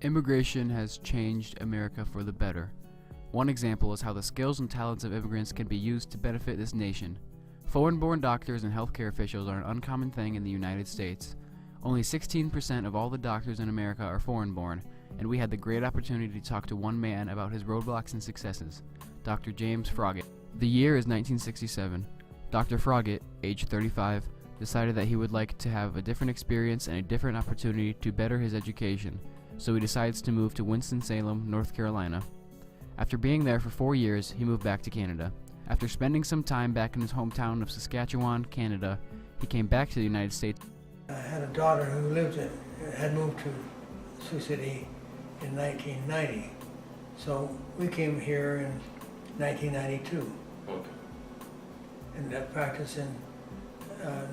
Immigration has changed America for the better. One example is how the skills and talents of immigrants can be used to benefit this nation. Foreign-born doctors and healthcare officials are an uncommon thing in the United States. Only 16% of all the doctors in America are foreign-born, and we had the great opportunity to talk to one man about his roadblocks and successes, Dr. James Froggatt. The year is 1967. Dr. Froggatt, age 35, decided that he would like to have a different experience and a different opportunity to better his education, so he decides to move to Winston-Salem, North Carolina. After being there for 4 years, he moved back to Canada. After spending some time back in his hometown of Saskatchewan, Canada, he came back to the United States. I had a daughter who had moved to Sioux City in 1990, so we came here in 1992. Okay. And I practiced in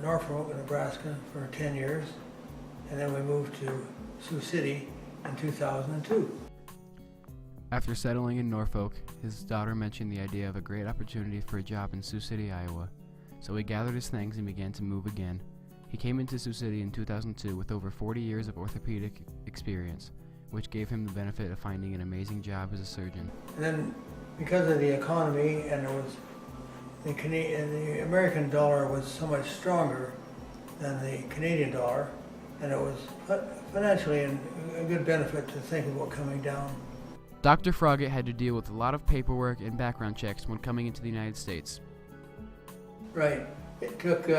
Norfolk, Nebraska for 10 years, and then we moved to Sioux City in 2002. After settling in Norfolk, his daughter mentioned the idea of a great opportunity for a job in Sioux City, Iowa. So he gathered his things and began to move again. He came into Sioux City in 2002 with over 40 years of orthopedic experience, which gave him the benefit of finding an amazing job as a surgeon. And then, because of the economy, and the American dollar was so much stronger than the Canadian dollar, and it was financially a good benefit to think about coming down. Dr. Froggatt had to deal with a lot of paperwork and background checks when coming into the United States. Right. It took,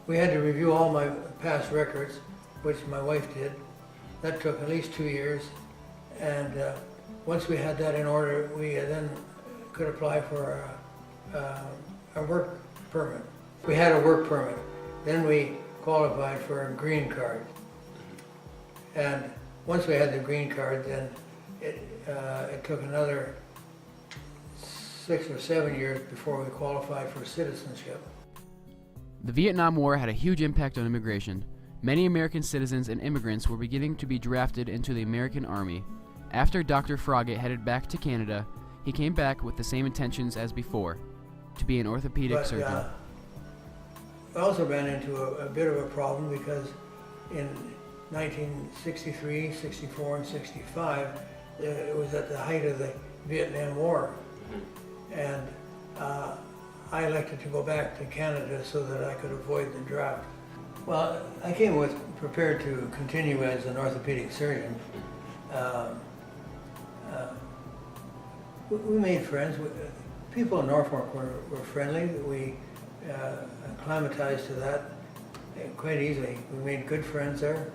we had to review all my past records, which my wife did. That took at least 2 years. And once we had that in order, we then could apply for a work permit. We had a work permit. Then we qualified for a green card. And once we had the green card, then it took another 6 or 7 years before we qualified for citizenship. The Vietnam War had a huge impact on immigration. Many American citizens and immigrants were beginning to be drafted into the American Army. After Dr. Froggatt headed back to Canada, he came back with the same intentions as before, to be an orthopedic surgeon. I also ran into a bit of a problem because in 1963, 64, and 65, it was at the height of the Vietnam War. And I elected to go back to Canada so that I could avoid the draft. Well, I came prepared to continue as an orthopedic surgeon. We made friends. People in Norfolk were friendly. We acclimatized to that quite easily. We made good friends there.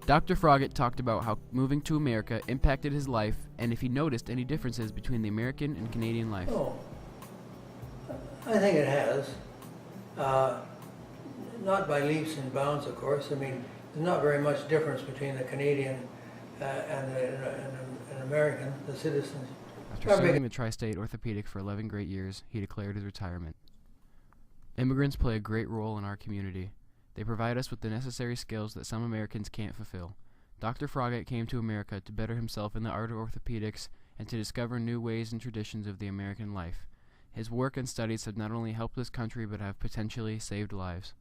Dr. Froggatt talked about how moving to America impacted his life and if he noticed any differences between the American and Canadian life. Oh, I think it has. Not by leaps and bounds, of course. I mean, there's not very much difference between the Canadian and an American, the citizens. After serving the Tri-State Orthopedic for 11 great years, he declared his retirement. Immigrants play a great role in our community. They provide us with the necessary skills that some Americans can't fulfill. Dr. Froggatt came to America to better himself in the art of orthopedics and to discover new ways and traditions of the American life. His work and studies have not only helped this country but have potentially saved lives.